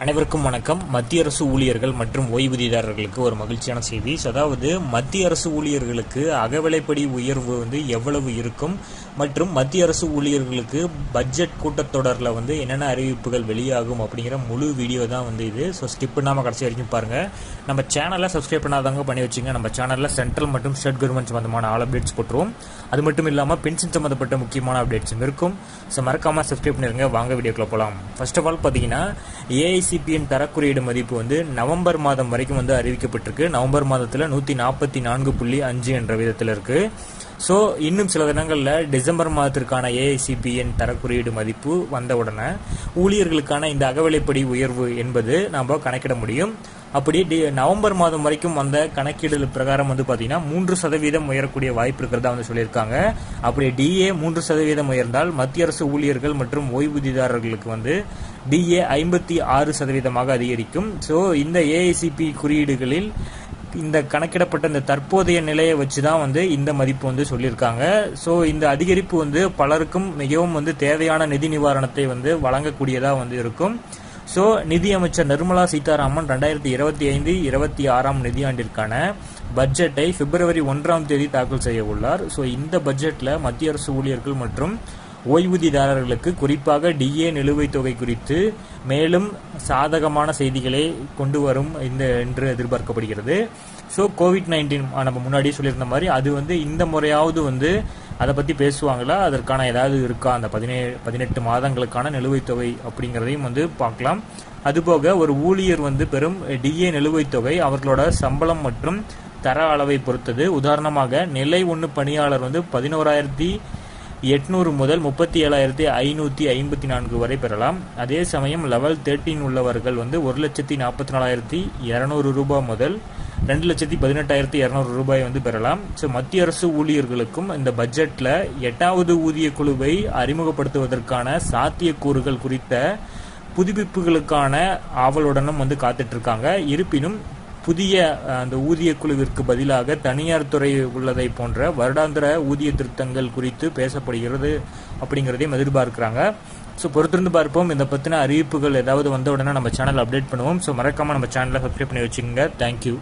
அனைவருக்கும் வணக்கம். மத்திய அரசு ஊழியர்கள் மற்றும் ஓய்வூதியதாரர்களுக்கு ஒரு மகிழ்ச்சியான செய்தி. அதாவது மத்திய அரசு ஊழியர்களுக்கு அகவிலைப்படி உயர்வு எவ்வளவு இருக்கும் மற்றும் மத்திய அரசு ஊழியர்களுக்கு பட்ஜெட் கூட்டத்தொடரில் என்னென்ன அறிவிப்புகள் வெளியாகும் அப்படிங்கிற முழு வீடியோ தான் இது. ஸோ ஸ்கிப் பண்ணாமல் கடைசி வரைக்கும் பாருங்கள். நம்ம சேனலை சப்ஸ்கிரைப் பண்ணாதவங்க பண்ணி வச்சுங்க. நம்ம சேனலில் சென்ட்ரல் மற்றும் ஸ்டேட் கவர்மெண்ட் சம்பந்தமான ஆல் அப்டேட்ஸ் போட்டுருவோம். அது மட்டும் இல்லாமல் பென்ஷன் சம்மந்தப்பட்ட முக்கியமான அப்டேட்ஸும் இருக்கும். ஸோ மறக்காமல் சப்ஸ்கிரைப் பண்ணிருங்க. வாங்க வீடியோக்குள்ள போகலாம். ஃபர்ஸ்ட் ஆஃப் ஆல் பார்த்தீங்கன்னா ஏஐசிபியின் தரக்குறியீடு மதிப்பு நவம்பர் மாதம் வரைக்கும் அறிவிக்கப்பட்டிருக்கு. நவம்பர் மாதத்தில் 144.5 என்ற விதத்தில் இருக்கு. ஸோ இன்னும் சில தினங்களில் டிசம்பர் மாதத்திற்கான ஏஐசிபியின் தரக்குறியீடு மதிப்பு வந்த உடனே ஊழியர்களுக்கான இந்த அகவிலைப்படி உயர்வு என்பது நாம் கணக்கிட முடியும். அப்படி நவம்பர் மாதம் வரைக்கும் வந்த கணக்கீடு பிரகாரம் பார்த்தீங்கன்னா 3% உயரக்கூடிய வாய்ப்பு இருக்கிறதா சொல்லியிருக்காங்க. அப்படி டிஏ 3% உயர்ந்தால் மத்திய அரசு ஊழியர்கள் மற்றும் ஓய்வூதியதாரர்களுக்கு டிஏ 56% அதிகரிக்கும். ஸோ இந்த ஏஐசிபி குறியீடுகளில் இந்த கணக்கிடப்பட்ட இந்த தற்போதைய நிலையை வச்சு தான் இந்த மதிப்பு சொல்லியிருக்காங்க. ஸோ இந்த அதிகரிப்பு பலருக்கும் மிகவும் தேவையான நிதி நிவாரணத்தை வழங்கக்கூடியதாக இருக்கும். ஸோ நிதியமைச்சர் நிர்மலா சீதாராமன் 2025-26 நிதியாண்டிற்கான பட்ஜெட்டை பிப்ரவரி 1 தாக்கல் செய்ய உள்ளார். ஸோ இந்த பட்ஜெட்டில் மத்திய அரசு ஊழியர்கள் மற்றும் ஓய்வூதியதாரர்களுக்கு குறிப்பாக டிஏ நிலுவைத் தொகை குறித்து மேலும் சாதகமான செய்திகளை கொண்டு வரும் என்று எதிர்பார்க்கப்படுகிறது. ஸோ கோவிட்-19 நம்ம முன்னாடியே சொல்லியிருந்த மாதிரி அது இந்த முறையாவது அதை பற்றி பேசுவாங்களா, அதற்கான ஏதாவது இருக்கா, அந்த 18 மாதங்களுக்கான நிலுவைத் தொகை அப்படிங்கிறதையும் பார்க்கலாம். அதுபோக ஒரு ஊழியர் பெறும் டிஏ நிலுவைத் தொகை அவர்களோட சம்பளம் மற்றும் தர அளவை பொறுத்தது. உதாரணமாக நிலை 1 பணியாளர் 11,800 முதல் 37,554 வரை பெறலாம். அதே சமயம் லெவல் 13 உள்ளவர்கள் 1,44,200 ரூபாய் முதல் 2,18,200 ரூபாய் பெறலாம். ஸோ மத்திய அரசு ஊழியர்களுக்கும் இந்த பட்ஜெட்டில் 8வது ஊதிய குழுவை அறிமுகப்படுத்துவதற்கான சாத்தியக்கூறுகள் குறித்த புதுப்பிப்புகளுக்கான ஆவலுடனும் காத்துட்டு இருக்காங்க. இருப்பினும் புதிய அந்த ஊதிய குழுவிற்கு பதிலாக தனியார் துறை உள்ளதை போன்ற வருடாந்திர ஊதிய திருத்தங்கள் குறித்து பேசப்படுகிறது அப்படிங்கிறதையும் எதிர்பார்க்கிறாங்க. ஸோ பொறுத்திருந்து பார்ப்போம். இதை பற்றின அறிவிப்புகள் ஏதாவது வந்த உடனே நம்ம சேனல் அப்டேட் பண்ணுவோம். ஸோ மறக்காமல் நம்ம சேனலை சப்ஸ்கிரைப் பண்ணி வச்சுக்கோங்க. தேங்க்யூ.